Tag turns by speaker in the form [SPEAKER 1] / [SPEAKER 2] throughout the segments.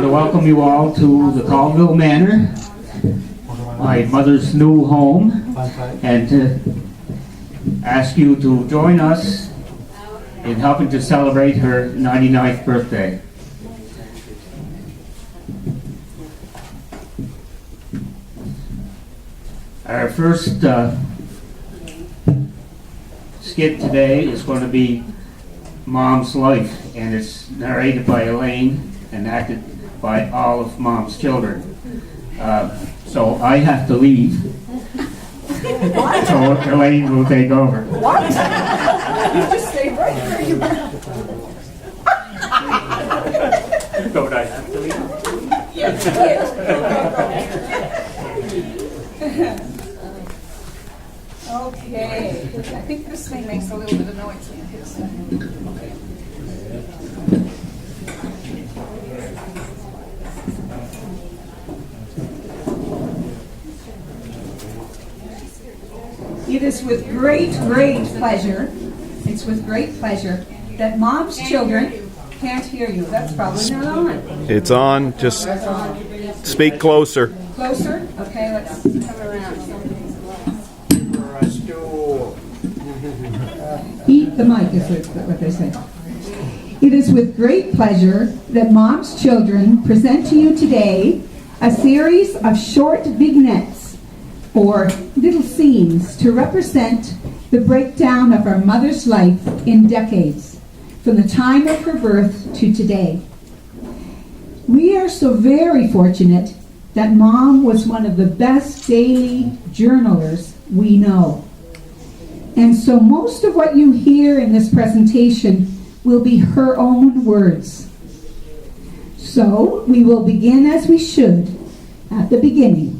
[SPEAKER 1] to welcome you all to the Colville Manor, my mother's new home, and to ask you to join us in helping to celebrate her 99th birthday. Our first skit today is going to be Mom's Life, and it's narrated by Elaine and acted by all of Mom's children. So I have to leave. So Elaine will take over.
[SPEAKER 2] What? You just stay right where you are.
[SPEAKER 1] Don't I have to leave?
[SPEAKER 2] Yes. Okay. I think this thing makes a little bit of noise in his. Okay. It is with great pleasure, that Mom's children can't hear you. That's probably not on.
[SPEAKER 3] It's on. Just speak closer.
[SPEAKER 2] Closer? Okay, let's come around. Eat the mic is what they say. It is with great pleasure that Mom's children present to you today a series of short vignettes or little scenes to represent the breakdown of our mother's life in decades, from the time of her birth to today. We are so very fortunate that Mom was one of the best daily journalers we know. And so most of what you hear in this presentation will be her own words. So we will begin as we should, at the beginning.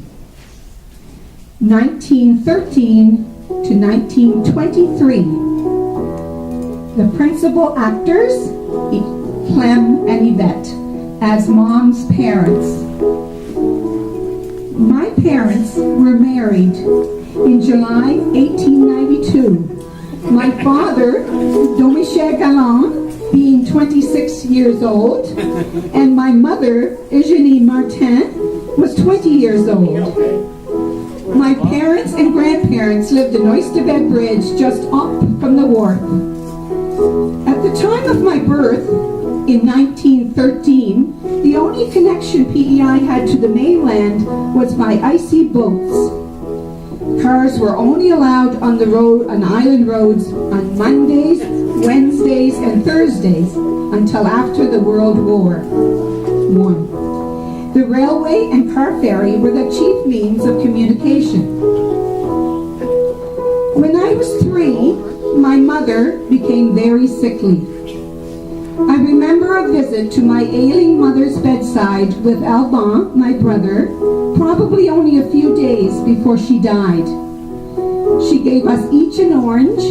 [SPEAKER 2] 1913 to 1923. The principal actors, Clem and Yvette, as Mom's parents. My parents were married in July 1892. My father, Jacques Gallant, being 26 years old, and my mother, Eugenie Martin, was 20 years old. My parents and grandparents lived in Oysterbed Bridge, just up from the wharf. At the time of my birth, in 1913, the only connection PEI had to the mainland was by icy boats. Cars were only allowed on the road, on island roads, on Mondays, Wednesdays, and Thursdays until after the World War I. The railway and car ferry were the chief means of communication. When I was 3, my mother became very sickly. I remember a visit to my ailing mother's bedside with Alban, my brother, probably only a few days before she died. She gave us each an orange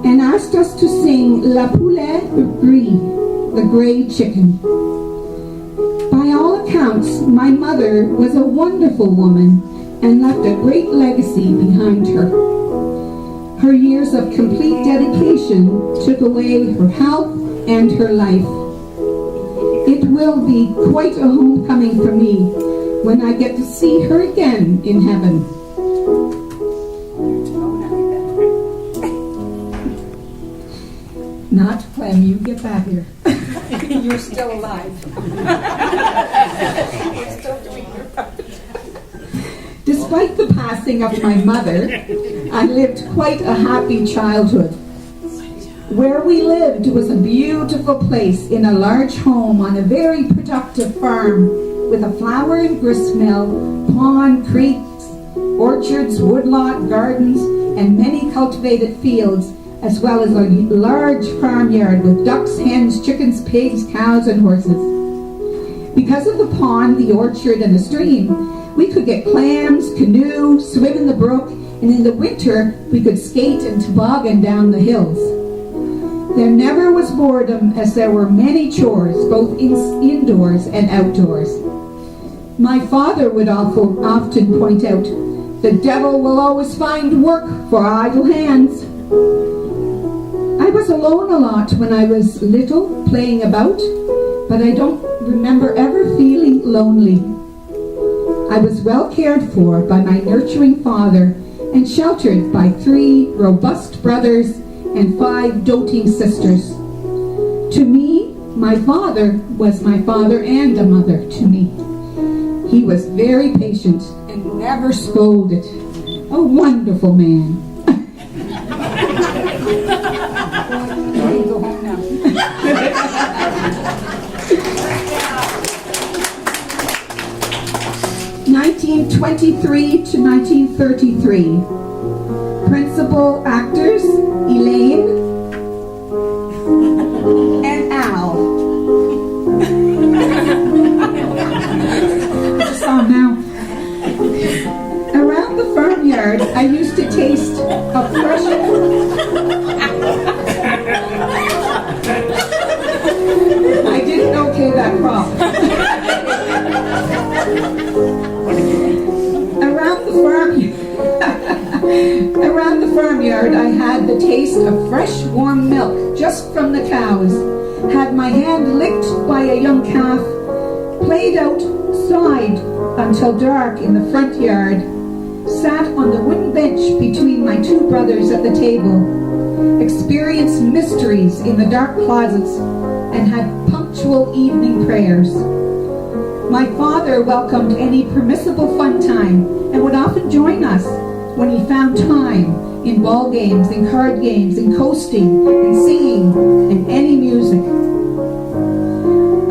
[SPEAKER 2] and asked us to sing La Poulet Gris, the gray chicken. By all accounts, my mother was a wonderful woman and left a great legacy behind her. Her years of complete dedication took away her health and her life. It will be quite a homecoming for me when I get to see her again in heaven. Not Clem, you get back here. You're still alive. You're still doing your part. Despite the passing of my mother, I lived quite a happy childhood. Where we lived was a beautiful place in a large home on a very productive farm with a flour and grist mill, pond, creeks, orchards, woodlot, gardens, and many cultivated fields, as well as a large farmyard with ducks, hens, chickens, pigs, cows, and horses. Because of the pond, the orchard, and the stream, we could get clams, canoe, swim in the brook, and in the winter we could skate and toboggan down the hills. There never was boredom, as there were many chores, both indoors and outdoors. My father would often point out, "The devil will always find work for idle hands." I was alone a lot when I was little, playing about, but I don't remember ever feeling lonely. I was well cared for by my nurturing father and sheltered by 3 robust brothers and 5 doting sisters. To me, my father was my father and a mother to me. He was very patient and never scolded. A wonderful man. Go home now. 1923 to 1933. Principal actors Elaine and Al. I saw now. Around the farmyard, I used to taste a fresh. I didn't okay that crop. Around the farmyard, I had the taste of fresh, warm milk just from the cows, had my hand licked by a young calf, played outside until dark in the front yard, sat on the wooden bench between my 2 brothers at the table, experienced mysteries in the dark closets, and had punctual evening prayers. My father welcomed any permissible fun time and would often join us when he found time in ball games, in card games, in coasting, in singing, and any music.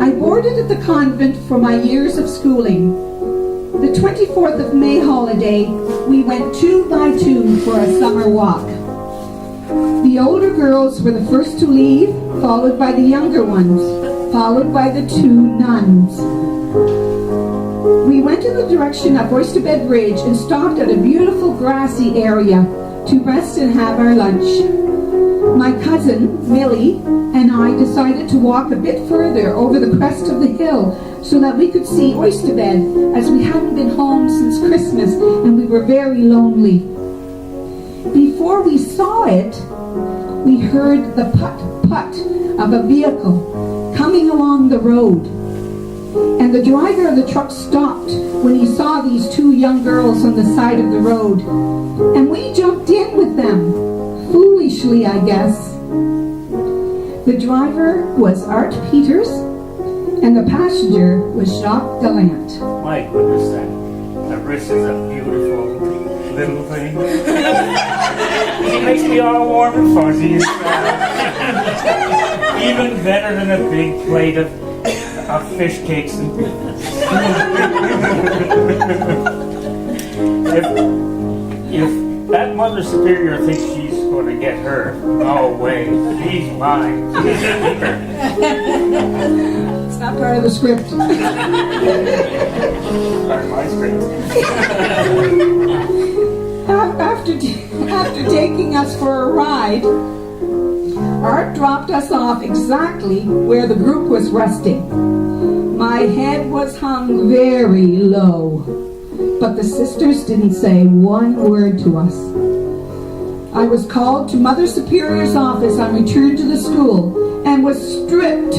[SPEAKER 2] I boarded at the convent for my years of schooling. The 24th of May holiday, we went 2 by 2 for a summer walk. The older girls were the first to leave, followed by the younger ones, followed by the 2 nuns. We went in the direction of Oysterbed Ridge and stopped at a beautiful grassy area to rest and have our lunch. My cousin, Millie, and I decided to walk a bit further over the crest of the hill so that we could see Oysterbed, as we hadn't been home since Christmas and we were very lonely. Before we saw it, we heard the putt-putt of a vehicle coming along the road. And the driver of the truck stopped when he saw these 2 young girls on the side of the road. And we jumped in with them. Foolishly, I guess. The driver was Art Peters, and the passenger was Jacques Gallant.
[SPEAKER 1] My goodness, Clarisse is a beautiful little thing. She makes me all warm and fuzzy. Even better than a big plate of fish cakes. If that Mother Superior thinks she's going to get her, no way. She's mine.
[SPEAKER 2] It's not part of the script.
[SPEAKER 1] Part of my script.
[SPEAKER 2] After taking us for a ride, Art dropped us off exactly where the group was resting. My head was hung very low, but the sisters didn't say one word to us. I was called to Mother Superior's office on return to the school and was stripped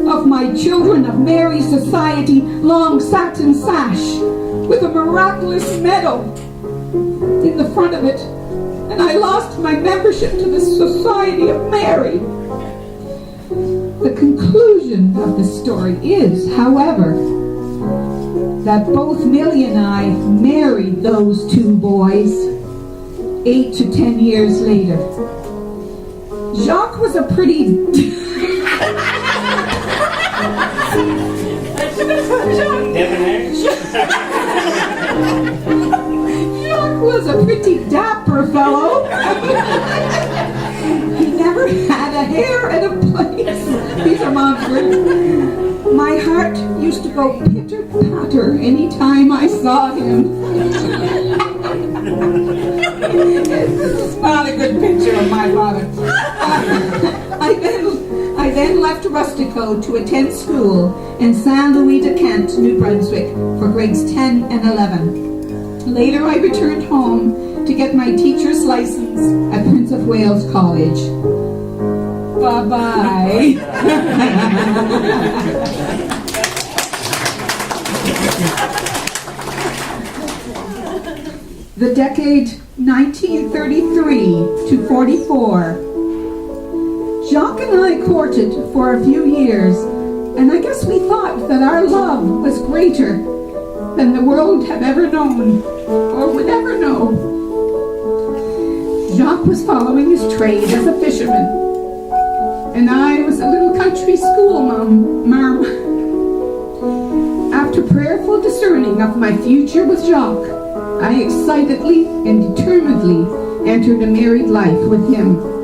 [SPEAKER 2] of my Children of Mary Society long satin sash with a miraculous medal in the front of it, and I lost my membership to the Society of Mary. The conclusion of the story is, however, that both Millie and I married those 2 boys 8 to 10 years later. Jacques was a pretty... Jacques was a pretty dapper fellow. He never had a hair at a place. These are Mom's words. My heart used to go pitter-patter any time I saw him. This is not a good picture of my father. I then left Rustico to attend school in Saint Louis de Kent, New Brunswick, for grades 10 and 11. Later, I returned home to get my teacher's license at Prince of Wales College. Bye-bye. The decade 1933 to 44. Jacques and I courted for a few years, and I guess we thought that our love was greater than the world had ever known or would ever know. Jacques was following his trade as a fisherman, and I was a little country school marm. After prayerful discerning of my future with Jacques, I excitedly and determinedly entered a married life with him.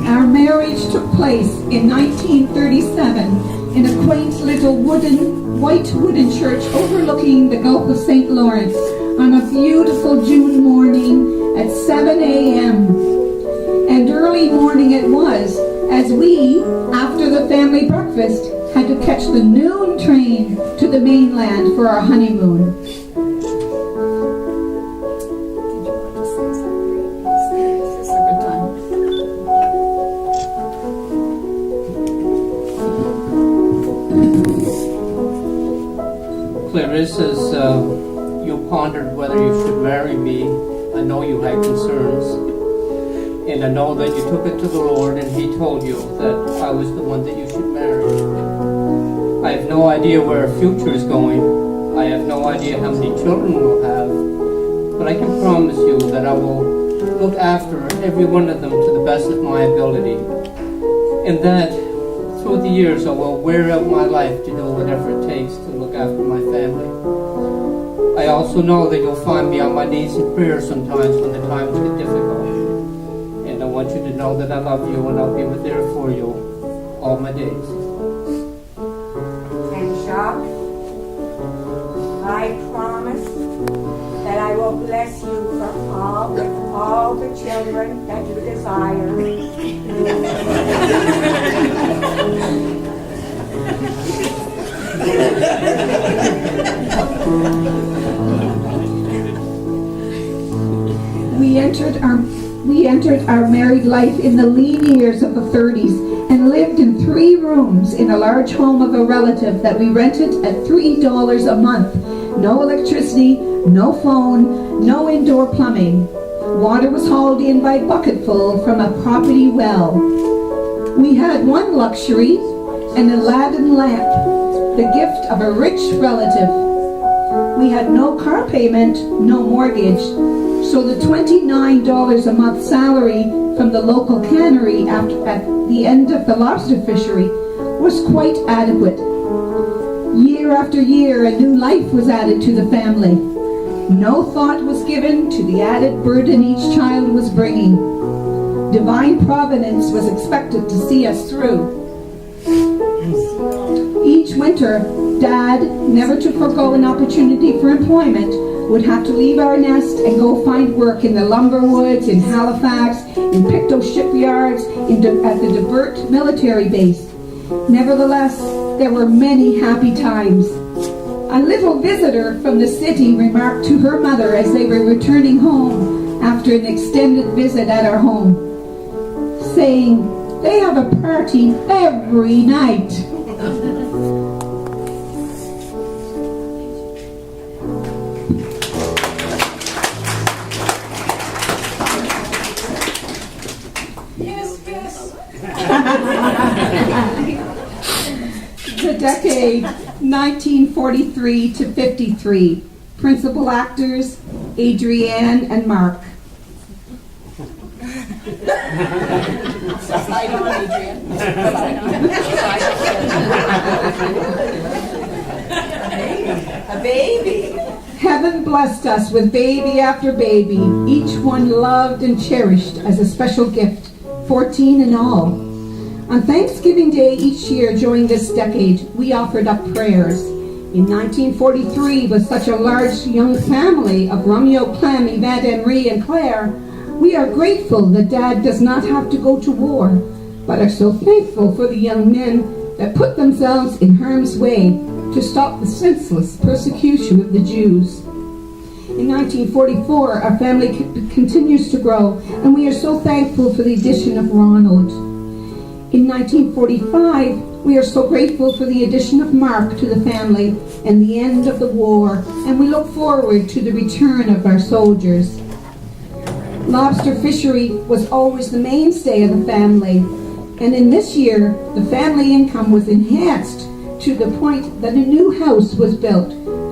[SPEAKER 2] Our marriage took place in 1937 in a quaint little white wooden church overlooking the Gulf of St. Lawrence on a beautiful June morning at 7 a.m. And early morning it was, as we, after the family breakfast, had to catch the noon train to the mainland for our honeymoon.
[SPEAKER 4] Clarisse, as you pondered whether you should marry me, I know you had concerns. And I know that you took it to the Lord and He told you that I was the one that you should marry. I have no idea where our future is going. I have no idea how many children we'll have. But I can promise you that I will look after every one of them to the best of my ability. And that through the years I will wear out my life to do whatever it takes to look after my family. I also know that you'll find me on my knees in prayer sometimes when the times get difficult. And I want you to know that I love you and I'll be there for you all my days.
[SPEAKER 5] And Jacques, I promise that I will bless you with all the children that you desire.
[SPEAKER 2] We entered our married life in the lean years of the 30s and lived in 3 rooms in a large home of a relative that we rented at $3 a month. No electricity, no phone, no indoor plumbing. Water was hauled in by bucketful from a property well. We had one luxury, an Aladdin lamp, the gift of a rich relative. We had no car payment, no mortgage, so the $29 a month salary from the local cannery at the end of the lobster fishery was quite adequate. Year after year, a new life was added to the family. No thought was given to the added burden each child was bringing. Divine providence was expected to see us through. Each winter, Dad, never to forgo an opportunity for employment, would have to leave our nest and go find work in the lumber woods, in Halifax, in Pictou shipyards, at the Divert military base. Nevertheless, there were many happy times. A little visitor from the city remarked to her mother as they were returning home after an extended visit at our home, saying, "They have a party every night." The decade 1943 to 53. Principal actors Adrienne and Mark. Slide on, Adrienne.
[SPEAKER 5] A baby.
[SPEAKER 2] Heaven blessed us with baby after baby, each one loved and cherished as a special gift, 14 in all. On Thanksgiving Day each year during this decade, we offered up prayers. In 1943, with such a large young family of Romeo, Clem, Yvette, Henri, and Claire, we are grateful that Dad does not have to go to war, but are so thankful for the young men that put themselves in harm's way to stop the senseless persecution of the Jews. In 1944, our family continues to grow, and we are so thankful for the addition of Ronald. In 1945, we are so grateful for the addition of Mark to the family and the end of the war, and we look forward to the return of our soldiers. Lobster fishery was always the mainstay of the family, and in this year, the family income was enhanced to the point that a new house was built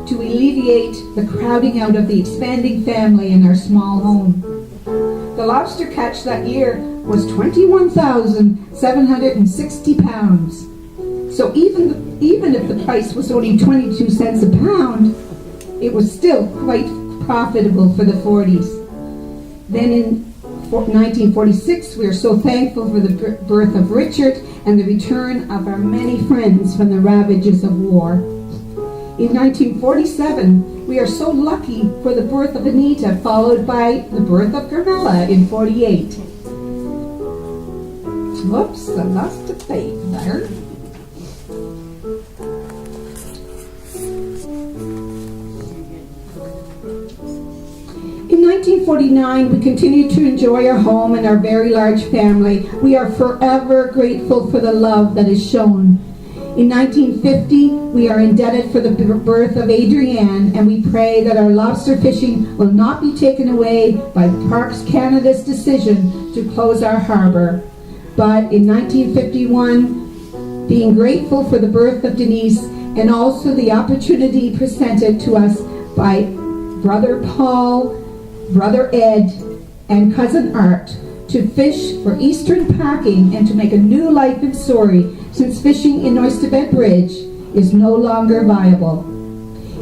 [SPEAKER 2] to alleviate the crowding out of the expanding family in our small home. The lobster catch that year was 21,760 pounds. So even if the price was only 22 cents a pound, it was still quite profitable for the 40s. Then in 1946, we are so thankful for the birth of Richard and the return of our many friends from the ravages of war. In 1947, we are so lucky for the birth of Anita, followed by the birth of Carmela in 48. Whoops, I lost a page there. In 1949, we continued to enjoy our home and our very large family. We are forever grateful for the love that is shown. In 1950, we are indebted for the birth of Adrienne, and we pray that our lobster fishing will not be taken away by Parks Canada's decision to close our harbor. But in 1951, being grateful for the birth of Denise and also the opportunity presented to us by Brother Paul, Brother Ed, and Cousin Art to fish for Eastern Packing and to make a new life in Souris, since fishing in Oysterbed Bridge is no longer viable.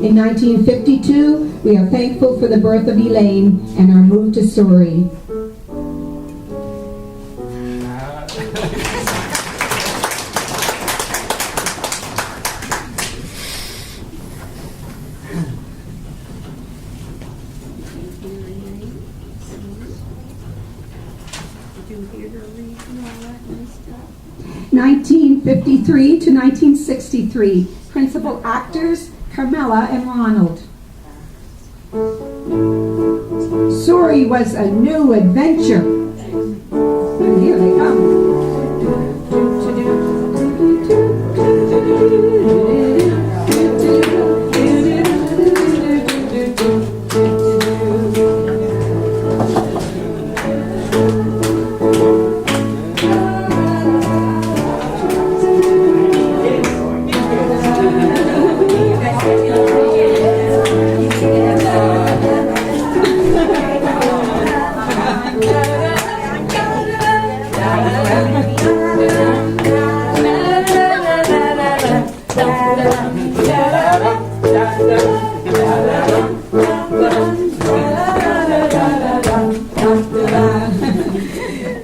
[SPEAKER 2] In 1952, we are thankful for the birth of Elaine and our move to Souris.
[SPEAKER 5] Did you hear her reading all that nice stuff?
[SPEAKER 2] 1953 to 1963, principal actors Carmela and Ronald. Souris was a new adventure. And here they come.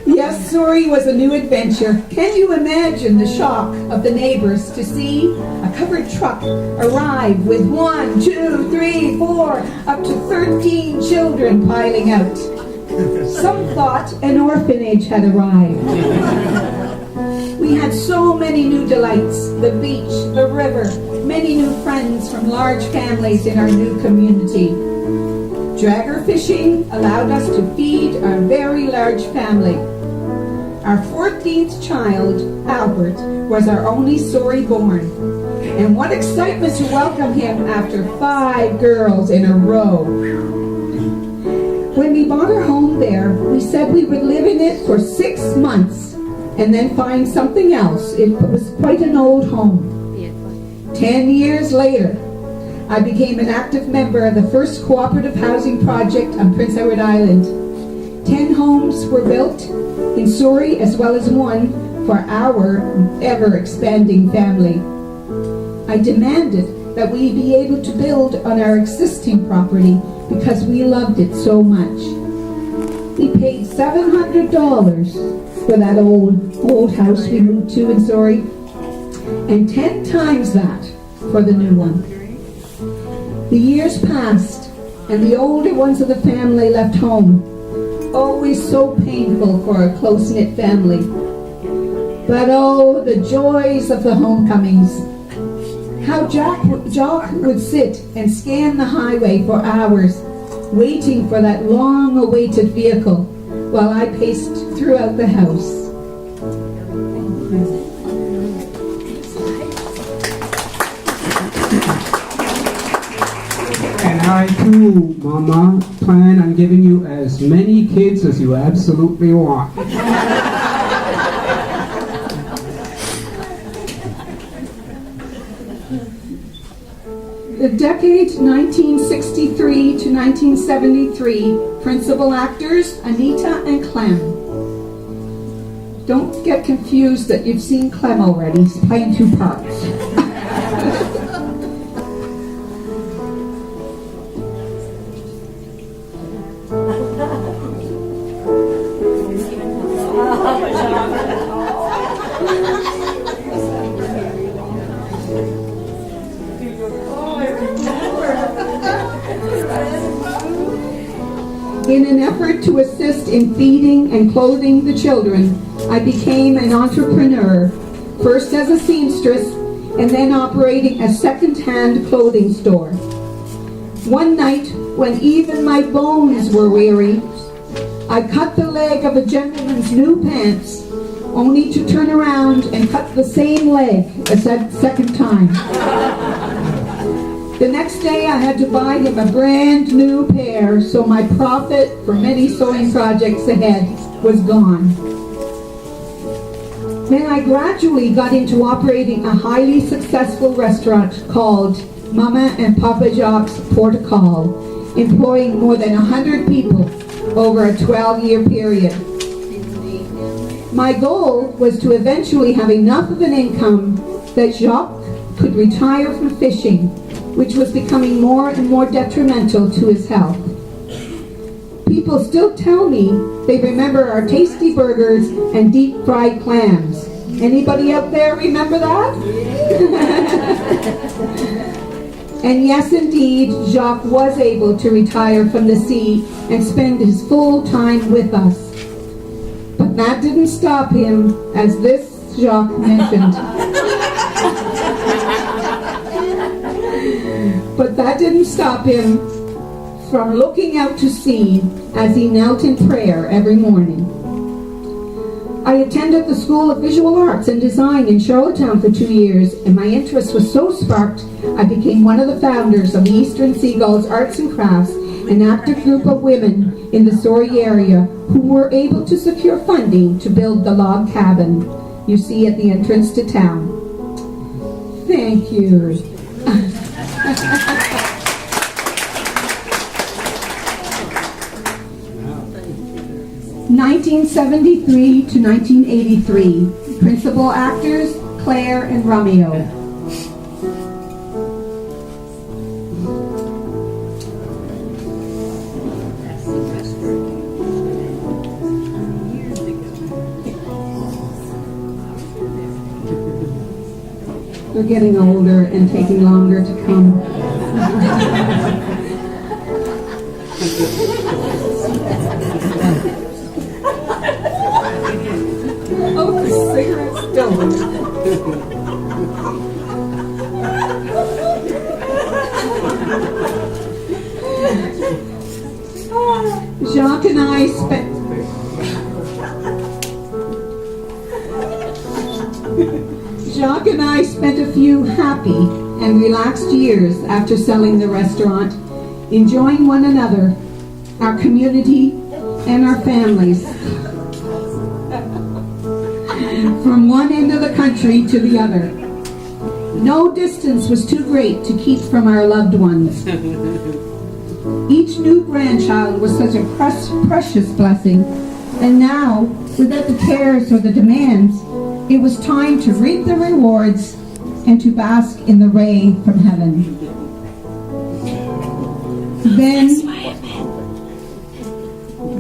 [SPEAKER 2] Yes, Souris was a new adventure. Can you imagine the shock of the neighbors to see a covered truck arrive with 1, 2, 3, 4, up to 13 children piling out? Some thought an orphanage had arrived. We had so many new delights: the beach, the river, many new friends from large families in our new community. Dragger fishing allowed us to feed our very large family. Our 14th child, Albert, was our only Souris born. And what excitement to welcome him after 5 girls in a row. When we bought our home there, we said we would live in it for 6 months and then find something else. It was quite an old home. 10 years later, I became an active member of the first cooperative housing project on Prince Edward Island. 10 homes were built in Souris, as well as one for our ever-expanding family. I demanded that we be able to build on our existing property because we loved it so much. We paid $700 for that old house we moved to in Souris, and 10 times that for the new one. The years passed, and the older ones of the family left home. Always so painful for a close-knit family. But oh, the joys of the homecomings. How Jacques would sit and scan the highway for hours, waiting for that long-awaited vehicle, while I paced throughout the house.
[SPEAKER 6] And I too, Mama, plan on giving you as many kids as you absolutely want.
[SPEAKER 2] The decade 1963 to 1973, principal actors Anita and Clem. Don't get confused that you've seen Clem already. He's playing 2 parts. In an effort to assist in feeding and clothing the children, I became an entrepreneur, first as a seamstress and then operating a second-hand clothing store. One night, when even my bones were weary, I cut the leg of a gentleman's new pants, only to turn around and cut the same leg a second time. The next day I had to buy him a brand new pair, so my profit for many sewing projects ahead was gone. Then I gradually got into operating a highly successful restaurant called Mama and Papa Jacques Portugal, employing more than 100 people over a 12-year period. My goal was to eventually have enough of an income that Jacques could retire from fishing, which was becoming more and more detrimental to his health. People still tell me they remember our tasty burgers and deep-fried clams. Anybody out there remember that? And yes, indeed, Jacques was able to retire from the sea and spend his full time with us. But that didn't stop him, as this Jacques mentioned. But that didn't stop him from looking out to sea as he knelt in prayer every morning. I attended the School of Visual Arts and Design in Charlottetown for 2 years, and my interest was so sparked, I became one of the founders of the Eastern Seagulls Arts and Crafts, an active group of women in the Souris area who were able to secure funding to build the log cabin you see at the entrance to town. Thank you. 1973 to 1983, principal actors Claire and Romeo. They're getting older and taking longer to come. Oh, the cigarette's still. Jacques and I spent a few happy and relaxed years after selling the restaurant, enjoying one another, our community, and our families. From one end of the country to the other. No distance was too great to keep from our loved ones. Each new grandchild was such a precious blessing, and now, without the cares or the demands, it was time to reap the rewards and to bask in the ray from heaven.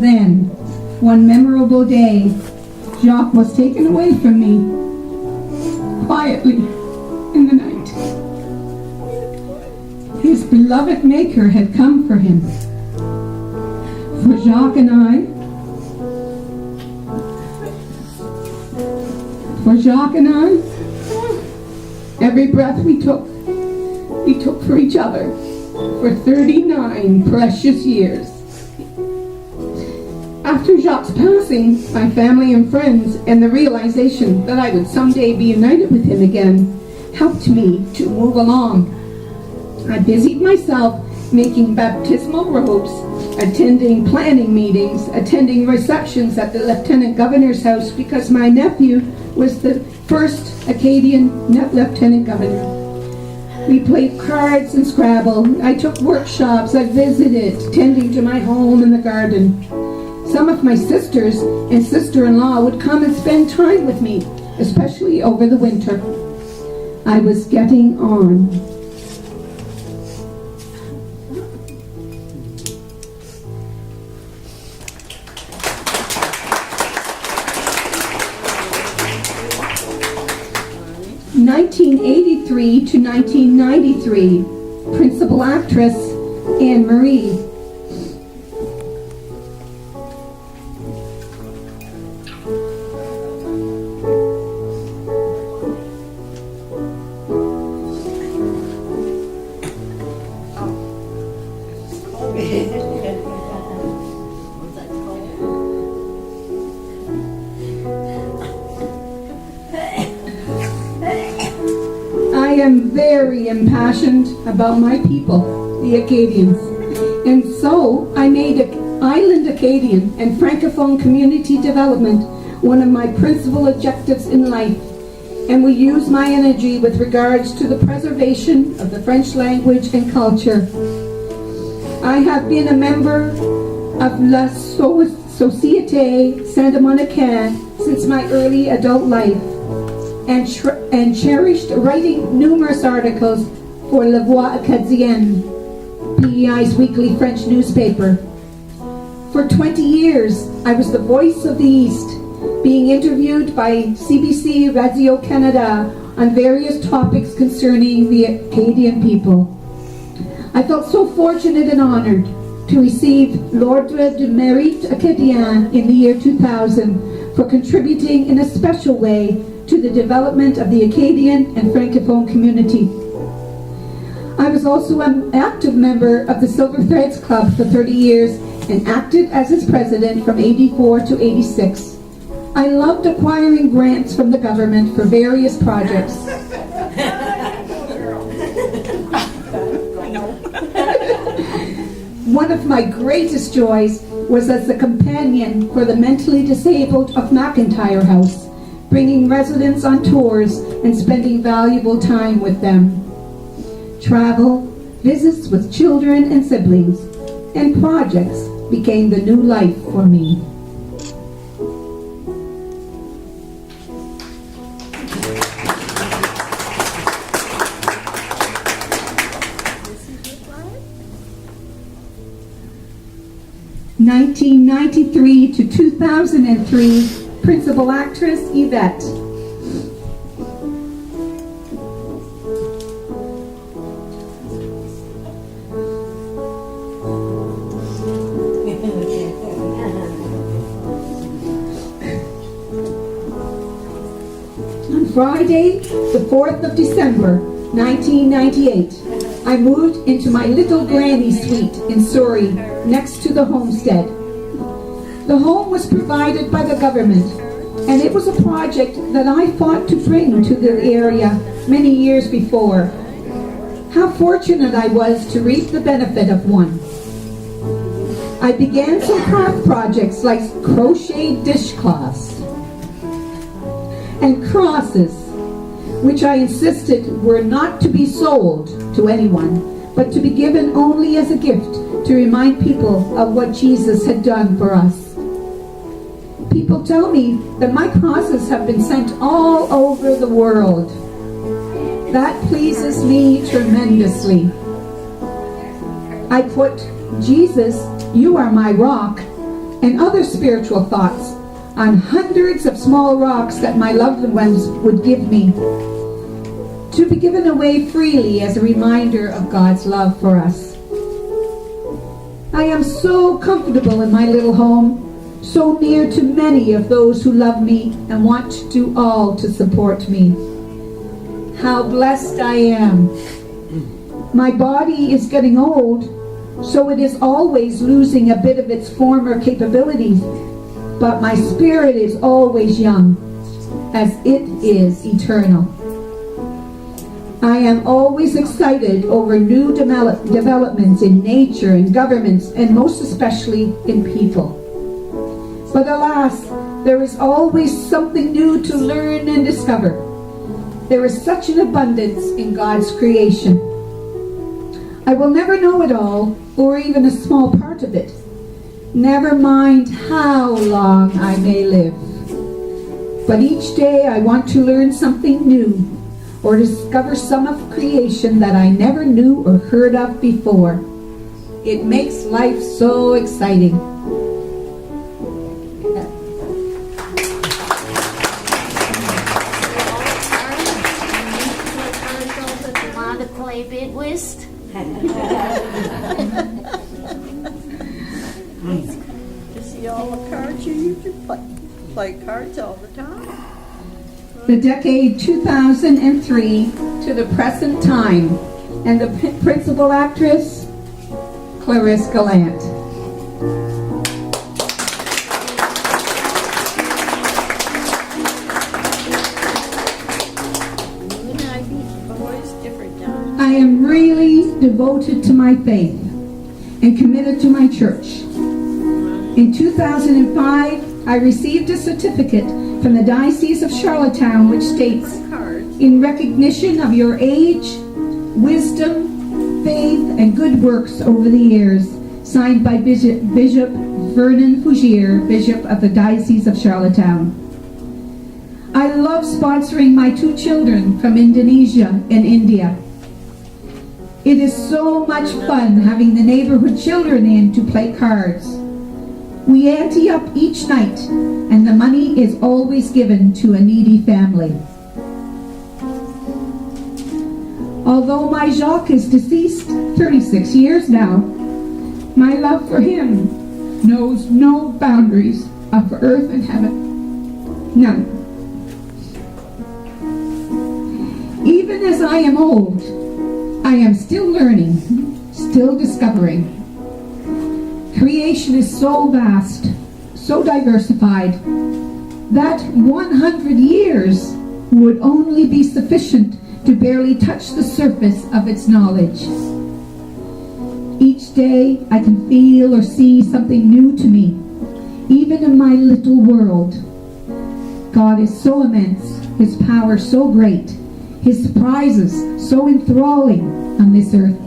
[SPEAKER 2] Then, one memorable day, Jacques was taken away from me, quietly, in the night. His beloved Maker had come for him. For Jacques and I, every breath we took for each other for 39 precious years. After Jacques' passing, my family and friends and the realization that I would someday be united with him again helped me to move along. I busied myself making baptismal robes, attending planning meetings, attending receptions at the Lieutenant Governor's house because my nephew was the first Acadian Lieutenant Governor. We played cards and Scrabble. I took workshops. I visited, tending to my home in the garden. Some of my sisters and sister-in-law would come and spend time with me, especially over the winter. I was getting on. In 1983 to 1993, principal actress Anne Marie. I am very impassioned about my people, the Acadians, and so I made Island Acadian and Francophone community development one of my principal objectives in life, and we use my energy with regards to the preservation of the French language and culture. I have been a member of La Société Saint-Dominicaine since my early adult life, and cherished writing numerous articles for La Voix Acadienne, PEI's weekly French newspaper. For 20 years, I was the voice of the East, being interviewed by CBC Radio-Canada on various topics concerning the Acadian people. I felt so fortunate and honored to receive l'Ordre du Mérite Acadien in the year 2000 for contributing in a special way to the development of the Acadian and Francophone community. I was also an active member of the Silver Threads Club for 30 years and acted as its president from 84 to 86. I loved acquiring grants from the government for various projects. One of my greatest joys was as a companion for the mentally disabled of McIntyre House, bringing residents on tours and spending valuable time with them. Travel, visits with children and siblings, and projects became the new life for me. In 1993 to 2003, principal actress Yvette. On Friday, the 4th of December, 1998, I moved into my little granny suite in Souris, next to the homestead. The home was provided by the government, and it was a project that I fought to bring to the area many years before. How fortunate I was to reap the benefit of one. I began some craft projects like crochet dishcloths and crosses, which I insisted were not to be sold to anyone, but to be given only as a gift to remind people of what Jesus had done for us. People tell me that my crosses have been sent all over the world. That pleases me tremendously. I put Jesus, you are my rock, and other spiritual thoughts on hundreds of small rocks that my loved ones would give me, to be given away freely as a reminder of God's love for us. I am so comfortable in my little home, so near to many of those who love me and want to do all to support me. How blessed I am. My body is getting old, so it is always losing a bit of its former capabilities, but my spirit is always young, as it is eternal. I am always excited over new developments in nature and governments, and most especially in people. But alas, there is always something new to learn and discover. There is such an abundance in God's creation. I will never know it all, or even a small part of it. Never mind how long I may live. But each day I want to learn something new, or discover some of creation that I never knew or heard of before. It makes life so exciting.
[SPEAKER 7] Big whist.
[SPEAKER 8] To see all the cards you used to play cards all the time.
[SPEAKER 2] The decade 2003 to the present time, and the principal actress, Clarisse Gallant. I am really devoted to my faith and committed to my church. In 2005, I received a certificate from the Diocese of Charlottetown which states, "In recognition of your age, wisdom, faith, and good works over the years," signed by Bishop Vernon Fougier, Bishop of the Diocese of Charlottetown. I love sponsoring my 2 children from Indonesia and India. It is so much fun having the neighborhood children in to play cards. We ante up each night, and the money is always given to a needy family. Although my Jacques is deceased 36 years now, my love for him knows no boundaries of earth and heaven. None. Even as I am old, I am still learning, still discovering. Creation is so vast, so diversified, that 100 years would only be sufficient to barely touch the surface of its knowledge. Each day I can feel or see something new to me, even in my little world. God is so immense, His power so great, His surprises so enthralling on this earth.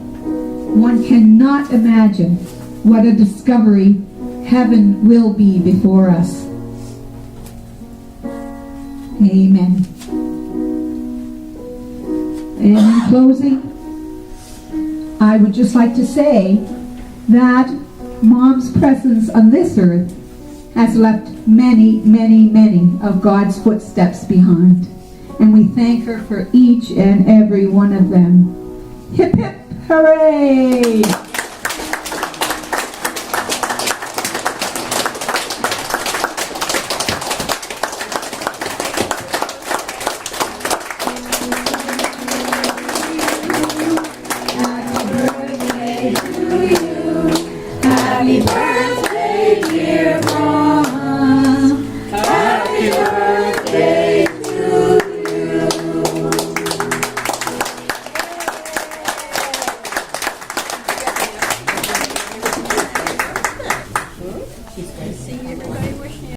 [SPEAKER 2] One cannot imagine what a discovery heaven will be before us. Amen. And in closing, I would just like to say that Mom's presence on this earth has left many, many, many of God's footsteps behind. And we thank her for each and every one of them. Hip, hip, hooray!